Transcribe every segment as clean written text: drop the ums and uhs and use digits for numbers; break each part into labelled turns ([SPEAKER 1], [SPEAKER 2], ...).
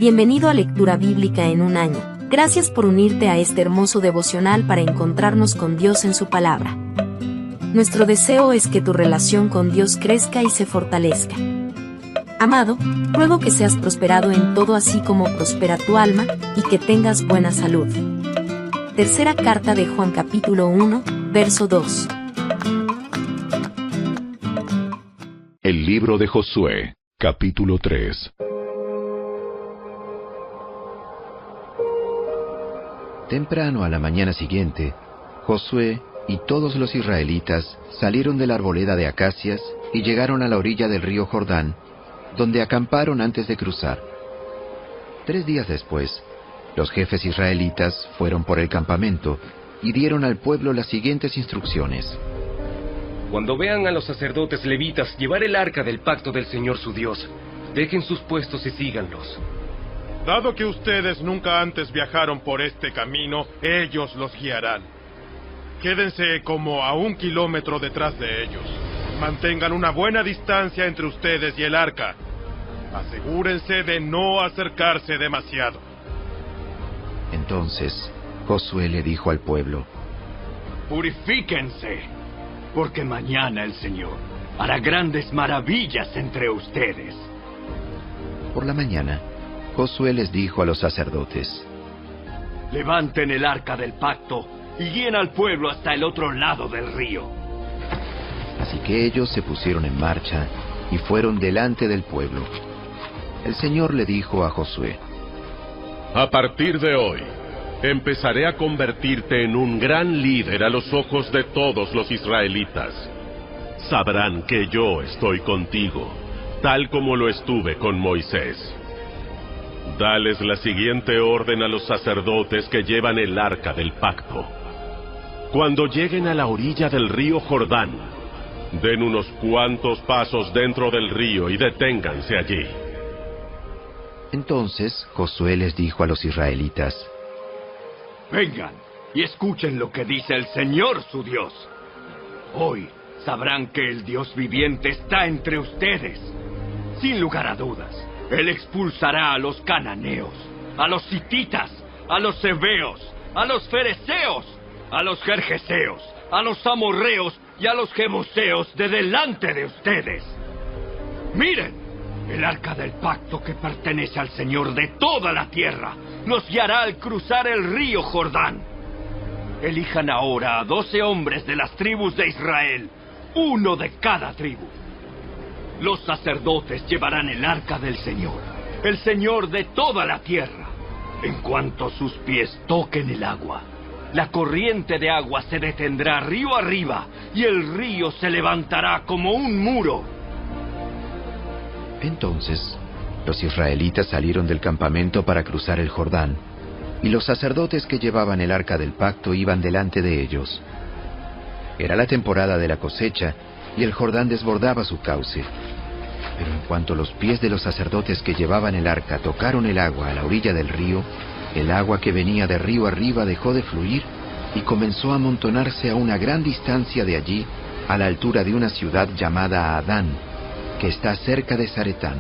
[SPEAKER 1] Bienvenido a Lectura Bíblica en un año. Gracias por unirte a este hermoso devocional para encontrarnos con Dios en su palabra. Nuestro deseo es que tu relación con Dios crezca y se fortalezca. Amado, ruego que seas prosperado en todo así como prospera tu alma, y que tengas buena salud. Tercera carta de Juan capítulo 1, verso 2.
[SPEAKER 2] El libro de Josué, capítulo 3.
[SPEAKER 3] Temprano a la mañana siguiente, Josué y todos los israelitas salieron de la arboleda de acacias y llegaron a la orilla del río Jordán, donde acamparon antes de cruzar. 3 días después, los jefes israelitas fueron por el campamento y dieron al pueblo las siguientes instrucciones.
[SPEAKER 4] Cuando vean a los sacerdotes levitas llevar el arca del pacto del Señor su Dios, dejen sus puestos y síganlos.
[SPEAKER 5] Dado que ustedes nunca antes viajaron por este camino, ellos los guiarán. Quédense como a 1 kilómetro detrás de ellos. Mantengan una buena distancia entre ustedes y el arca. Asegúrense de no acercarse demasiado.
[SPEAKER 3] Entonces, Josué le dijo al pueblo:
[SPEAKER 6] Purifíquense, porque mañana el Señor hará grandes maravillas entre ustedes.
[SPEAKER 3] Por la mañana, Josué les dijo a los sacerdotes:
[SPEAKER 6] Levanten el arca del pacto y guíen al pueblo hasta el otro lado del río.
[SPEAKER 3] Así que ellos se pusieron en marcha y fueron delante del pueblo. El Señor le dijo a Josué:
[SPEAKER 2] A partir de hoy, empezaré a convertirte en un gran líder a los ojos de todos los israelitas. Sabrán que yo estoy contigo, tal como lo estuve con Moisés. Dales la siguiente orden a los sacerdotes que llevan el arca del pacto. Cuando lleguen a la orilla del río Jordán, den unos cuantos pasos dentro del río y deténganse allí.
[SPEAKER 3] Entonces Josué les dijo a los israelitas:
[SPEAKER 6] Vengan y escuchen lo que dice el Señor su Dios. Hoy sabrán que el Dios viviente está entre ustedes. Sin lugar a dudas, Él expulsará a los cananeos, a los hititas, a los heveos, a los fereceos, a los gergeseos, a los amorreos y a los jebuseos de delante de ustedes. Miren, el arca del pacto que pertenece al Señor de toda la tierra los guiará al cruzar el río Jordán. Elijan ahora a 12 hombres de las tribus de Israel, 1 de cada tribu. Los sacerdotes llevarán el arca del Señor, el Señor de toda la tierra. En cuanto sus pies toquen el agua, la corriente de agua se detendrá río arriba y el río se levantará como un muro.
[SPEAKER 3] Entonces, los israelitas salieron del campamento para cruzar el Jordán, y los sacerdotes que llevaban el arca del pacto iban delante de ellos. Era la temporada de la cosecha, y el Jordán desbordaba su cauce. Pero en cuanto los pies de los sacerdotes que llevaban el arca tocaron el agua a la orilla del río, el agua que venía de río arriba dejó de fluir y comenzó a amontonarse a una gran distancia de allí, a la altura de una ciudad llamada Adán, que está cerca de Zaretán.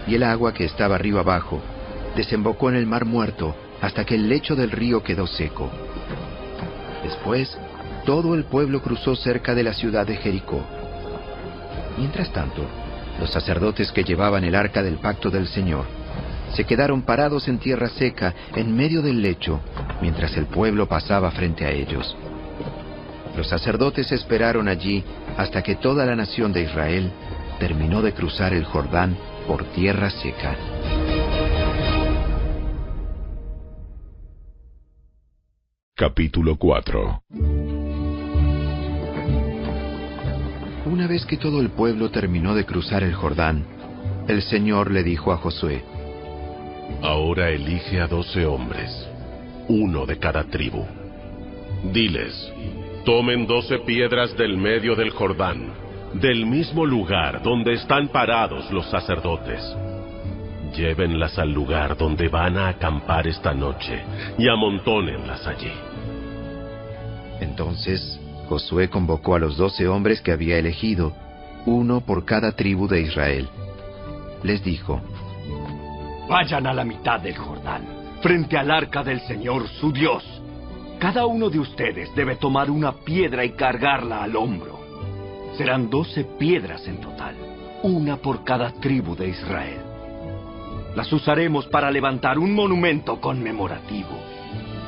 [SPEAKER 3] Y el agua que estaba río abajo desembocó en el mar Muerto hasta que el lecho del río quedó seco. Después, todo el pueblo cruzó cerca de la ciudad de Jericó. Mientras tanto, los sacerdotes que llevaban el arca del pacto del Señor se quedaron parados en tierra seca en medio del lecho, mientras el pueblo pasaba frente a ellos. Los sacerdotes esperaron allí hasta que toda la nación de Israel terminó de cruzar el Jordán por tierra seca.
[SPEAKER 2] Capítulo 4.
[SPEAKER 3] Una vez que todo el pueblo terminó de cruzar el Jordán, el Señor le dijo a Josué:
[SPEAKER 2] Ahora elige a 12 hombres, 1 de cada tribu. Diles: tomen 12 piedras del medio del Jordán, del mismo lugar donde están parados los sacerdotes. Llévenlas al lugar donde van a acampar esta noche y amontónenlas allí.
[SPEAKER 3] Entonces Josué convocó a los 12 hombres que había elegido, 1 por cada tribu de Israel. Les dijo:
[SPEAKER 6] Vayan a la mitad del Jordán, frente al arca del Señor su Dios. Cada uno de ustedes debe tomar una piedra y cargarla al hombro. Serán 12 piedras en total, una por cada tribu de Israel. Las usaremos para levantar un monumento conmemorativo.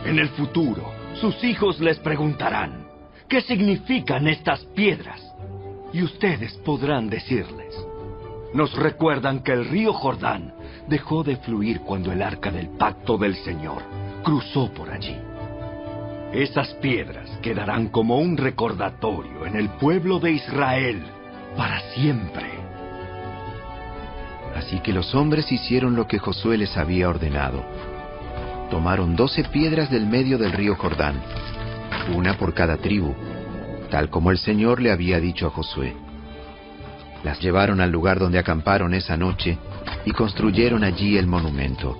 [SPEAKER 6] En el futuro, sus hijos les preguntarán, ¿qué significan estas piedras? Y ustedes podrán decirles, nos recuerdan que el río Jordán dejó de fluir cuando el arca del pacto del Señor cruzó por allí. Esas piedras quedarán como un recordatorio en el pueblo de Israel para siempre.
[SPEAKER 3] Así que los hombres hicieron lo que Josué les había ordenado. Tomaron 12 piedras del medio del río Jordán, una por cada tribu, tal como el Señor le había dicho a Josué. Las llevaron al lugar donde acamparon esa noche y construyeron allí el monumento.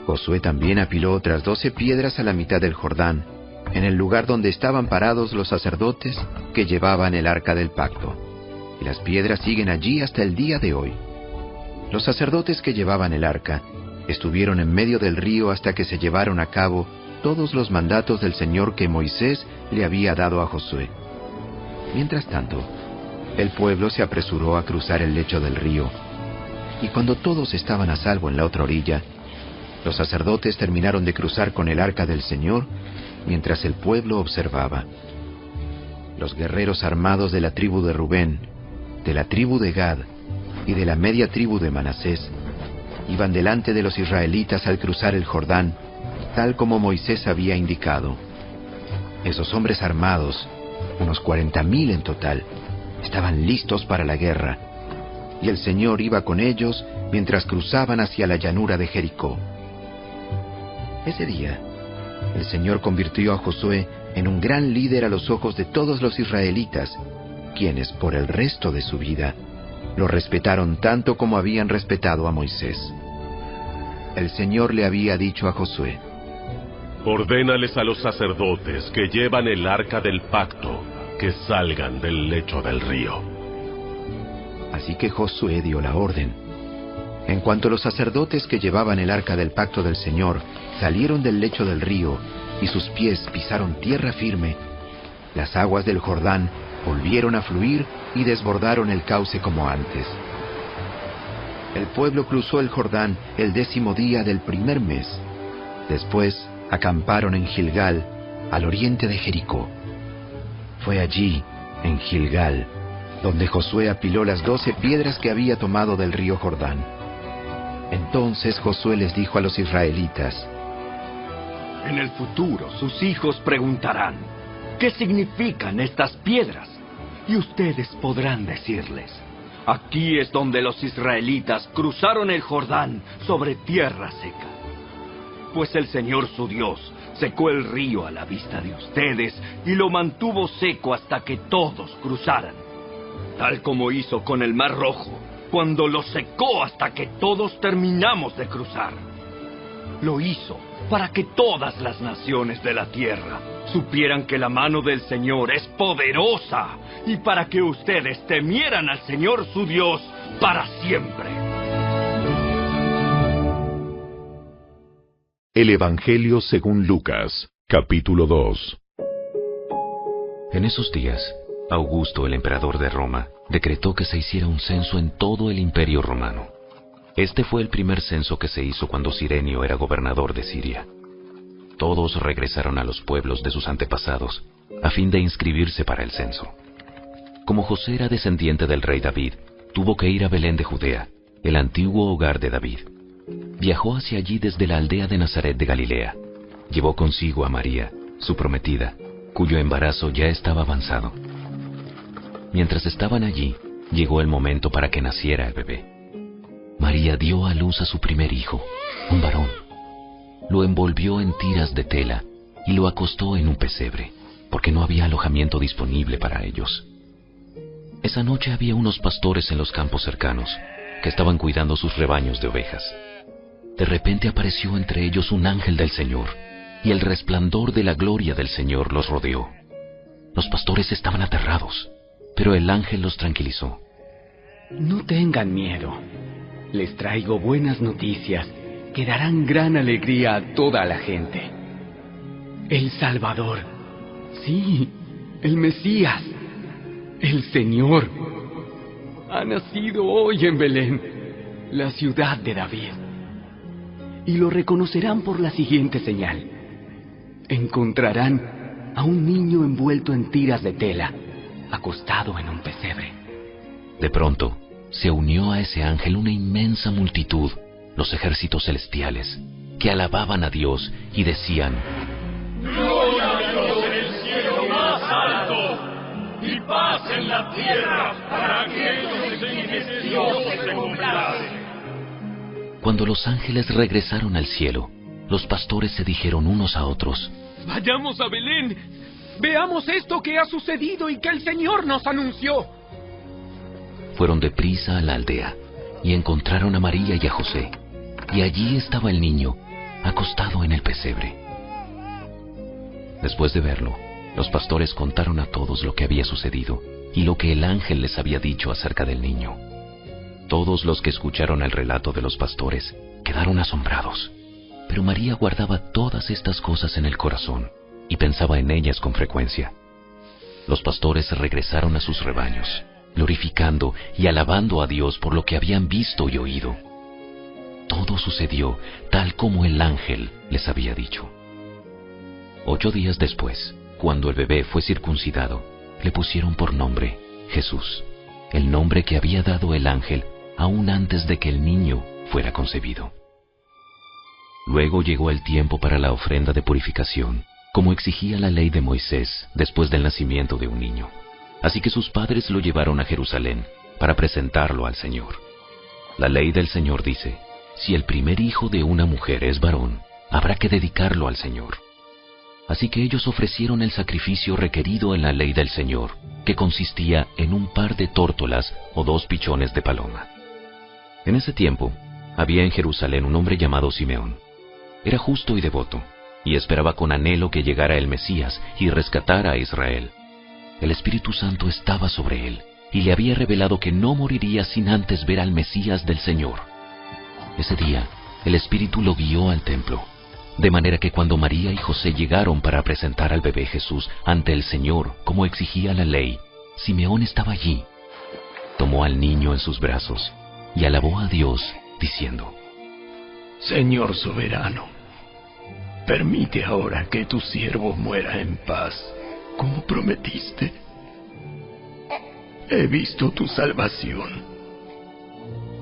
[SPEAKER 3] Josué también apiló otras 12 piedras a la mitad del Jordán, en el lugar donde estaban parados los sacerdotes que llevaban el arca del pacto. Y las piedras siguen allí hasta el día de hoy. Los sacerdotes que llevaban el arca estuvieron en medio del río hasta que se llevaron a cabo todos los mandatos del Señor que Moisés le había dado a Josué. Mientras tanto, el pueblo se apresuró a cruzar el lecho del río, y cuando todos estaban a salvo en la otra orilla, los sacerdotes terminaron de cruzar con el arca del Señor, mientras el pueblo observaba. Los guerreros armados de la tribu de Rubén, de la tribu de Gad y de la media tribu de Manasés iban delante de los israelitas al cruzar el Jordán, tal como Moisés había indicado. Esos hombres armados, unos 40,000 en total, estaban listos para la guerra, y el Señor iba con ellos mientras cruzaban hacia la llanura de Jericó. Ese día, el Señor convirtió a Josué en un gran líder a los ojos de todos los israelitas, quienes, por el resto de su vida, lo respetaron tanto como habían respetado a Moisés. El Señor le había dicho a Josué:
[SPEAKER 2] ordénales a los sacerdotes que llevan el arca del pacto que salgan del lecho del río.
[SPEAKER 3] Así que Josué dio la orden. En cuanto los sacerdotes que llevaban el arca del pacto del Señor salieron del lecho del río y sus pies pisaron tierra firme, las aguas del Jordán volvieron a fluir y desbordaron el cauce como antes. El pueblo cruzó el Jordán el 10º día del primer mes. Después acamparon en Gilgal, al oriente de Jericó. Fue allí, en Gilgal, donde Josué apiló las 12 piedras que había tomado del río Jordán. Entonces Josué les dijo a los israelitas:
[SPEAKER 6] en el futuro sus hijos preguntarán, ¿qué significan estas piedras? Y ustedes podrán decirles, aquí es donde los israelitas cruzaron el Jordán sobre tierra seca. Pues el Señor su Dios secó el río a la vista de ustedes y lo mantuvo seco hasta que todos cruzaran, tal como hizo con el Mar Rojo, cuando lo secó hasta que todos terminamos de cruzar. Lo hizo para que todas las naciones de la tierra supieran que la mano del Señor es poderosa y para que ustedes temieran al Señor su Dios para siempre.
[SPEAKER 7] El Evangelio según Lucas, capítulo 2.
[SPEAKER 8] En esos días, Augusto, el emperador de Roma, decretó que se hiciera un censo en todo el imperio romano. Este fue el primer censo que se hizo cuando Cirenio era gobernador de Siria. Todos regresaron a los pueblos de sus antepasados, a fin de inscribirse para el censo. Como José era descendiente del rey David, tuvo que ir a Belén de Judea, el antiguo hogar de David. Viajó hacia allí desde la aldea de Nazaret de Galilea. Llevó consigo a María, su prometida, cuyo embarazo ya estaba avanzado. Mientras estaban allí, llegó el momento para que naciera el bebé. María dio a luz a su primer hijo, un varón. Lo envolvió en tiras de tela y lo acostó en un pesebre, porque no había alojamiento disponible para ellos. Esa noche había unos pastores en los campos cercanos, que estaban cuidando sus rebaños de ovejas. De repente apareció entre ellos un ángel del Señor, y el resplandor de la gloria del Señor los rodeó. Los pastores estaban aterrados, pero el ángel los tranquilizó.
[SPEAKER 9] No tengan miedo. les traigo buenas noticias que darán gran alegría a toda la gente. El Salvador, sí, el Mesías, el Señor, ha nacido hoy en Belén, la ciudad de David. Y lo reconocerán por la siguiente señal. Encontrarán a un niño envuelto en tiras de tela, acostado en un pesebre.
[SPEAKER 8] De pronto, se unió a ese ángel una inmensa multitud, los ejércitos celestiales, que alababan a Dios y decían:
[SPEAKER 10] ¡Gloria a Dios en el cielo más alto! ¡Y paz en la tierra para aquellos en quienes Dios se complace!
[SPEAKER 8] Cuando los ángeles regresaron al cielo, los pastores se dijeron unos a otros:
[SPEAKER 11] ¡Vayamos a Belén! ¡Veamos esto que ha sucedido y que el Señor nos anunció!
[SPEAKER 8] Fueron deprisa a la aldea y encontraron a María y a José, y allí estaba el niño, acostado en el pesebre. Después de verlo, los pastores contaron a todos lo que había sucedido y lo que el ángel les había dicho acerca del niño. Todos los que escucharon el relato de los pastores quedaron asombrados, pero María guardaba todas estas cosas en el corazón y pensaba en ellas con frecuencia. Los pastores regresaron a sus rebaños, glorificando y alabando a Dios por lo que habían visto y oído. Todo sucedió tal como el ángel les había dicho. 8 días después, cuando el bebé fue circuncidado, le pusieron por nombre Jesús, el nombre que había dado el ángel aún antes de que el niño fuera concebido. Luego llegó el tiempo para la ofrenda de purificación, como exigía la ley de Moisés después del nacimiento de un niño. Así que sus padres lo llevaron a Jerusalén para presentarlo al Señor. La ley del Señor dice: si el primer hijo de una mujer es varón, habrá que dedicarlo al Señor. Así que ellos ofrecieron el sacrificio requerido en la ley del Señor, que consistía en un par de tórtolas o 2 pichones de paloma. En ese tiempo, había en Jerusalén un hombre llamado Simeón. Era justo y devoto, y esperaba con anhelo que llegara el Mesías y rescatara a Israel. El Espíritu Santo estaba sobre él, y le había revelado que no moriría sin antes ver al Mesías del Señor. Ese día, el Espíritu lo guió al templo, de manera que cuando María y José llegaron para presentar al bebé Jesús ante el Señor, como exigía la ley, Simeón estaba allí. Tomó al niño en sus brazos y alabó a Dios, diciendo:
[SPEAKER 12] Señor soberano, permite ahora que tu siervo muera en paz, como prometiste. He visto tu salvación,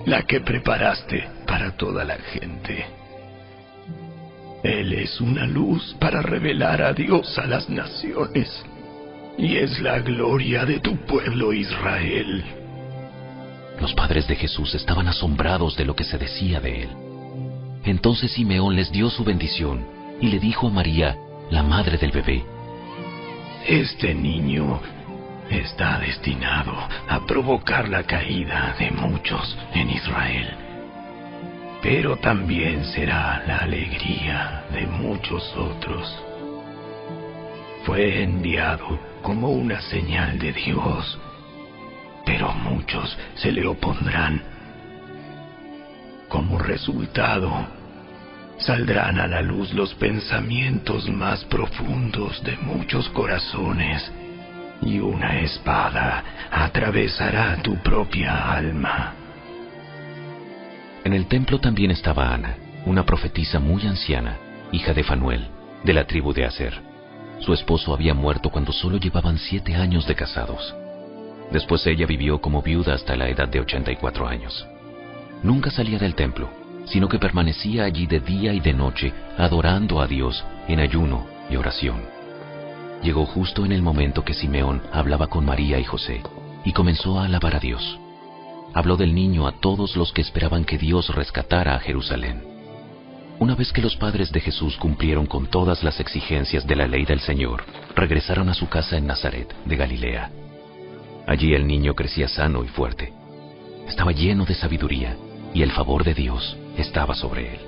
[SPEAKER 12] la que preparaste para toda la gente. Él es una luz para revelar a Dios a las naciones, y es la gloria de tu pueblo Israel.
[SPEAKER 8] Los padres de Jesús estaban asombrados de lo que se decía de él. Entonces Simeón les dio su bendición y le dijo a María, la madre del bebé:
[SPEAKER 12] Este niño está destinado a provocar la caída de muchos en Israel, pero también será la alegría de muchos otros. Fue enviado como una señal de Dios, pero muchos se le opondrán. Como resultado, saldrán a la luz los pensamientos más profundos de muchos corazones, y una espada atravesará tu propia alma.
[SPEAKER 8] En el templo también estaba Ana, una profetisa muy anciana, hija de Fanuel, de la tribu de Aser. Su esposo había muerto cuando solo llevaban 7 años de casados. Después ella vivió como viuda hasta la edad de 84 años. Nunca salía del templo, sino que permanecía allí de día y de noche, adorando a Dios en ayuno y oración. Llegó justo en el momento que Simeón hablaba con María y José, y comenzó a alabar a Dios. Habló del niño a todos los que esperaban que Dios rescatara a Jerusalén. Una vez que los padres de Jesús cumplieron con todas las exigencias de la ley del Señor, regresaron a su casa en Nazaret, de Galilea. Allí el niño crecía sano y fuerte. Estaba lleno de sabiduría, y el favor de Dios estaba sobre él.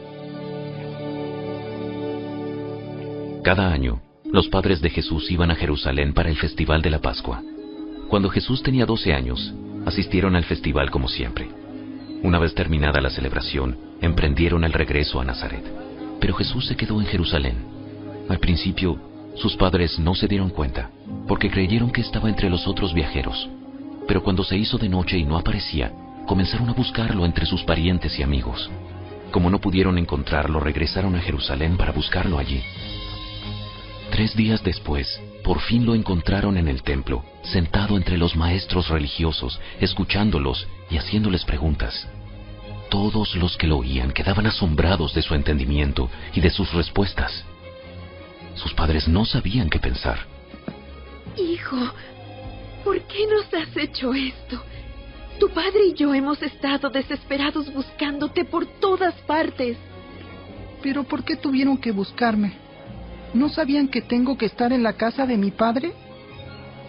[SPEAKER 8] Cada año, los padres de Jesús iban a Jerusalén para el festival de la Pascua. Cuando Jesús tenía 12 años, asistieron al festival como siempre. Una vez terminada la celebración, emprendieron el regreso a Nazaret. Pero Jesús se quedó en Jerusalén. Al principio, sus padres no se dieron cuenta, porque creyeron que estaba entre los otros viajeros. Pero cuando se hizo de noche y no aparecía, comenzaron a buscarlo entre sus parientes y amigos. Como no pudieron encontrarlo, regresaron a Jerusalén para buscarlo allí. 3 días después, por fin lo encontraron en el templo, sentado entre los maestros religiosos, escuchándolos y haciéndoles preguntas. Todos los que lo oían quedaban asombrados de su entendimiento y de sus respuestas. Sus padres no sabían qué pensar.
[SPEAKER 13] Hijo, ¿por qué nos has hecho esto? Tu padre y yo hemos estado desesperados buscándote por todas partes.
[SPEAKER 14] ¿Pero por qué tuvieron que buscarme? ¿No sabían que tengo que estar en la casa de mi padre?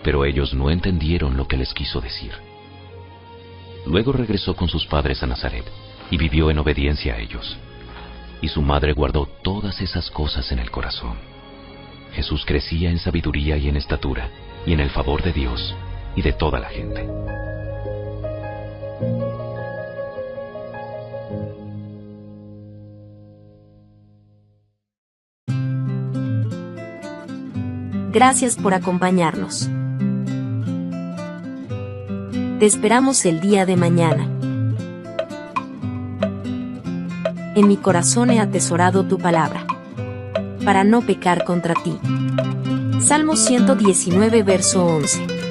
[SPEAKER 8] Pero ellos no entendieron lo que les quiso decir. Luego regresó con sus padres a Nazaret y vivió en obediencia a ellos. Y su madre guardó todas esas cosas en el corazón. Jesús crecía en sabiduría y en estatura, y en el favor de Dios y de toda la gente.
[SPEAKER 1] Gracias por acompañarnos. Te esperamos el día de mañana. En mi corazón he atesorado tu palabra, para no pecar contra ti. Salmo 119, verso 11.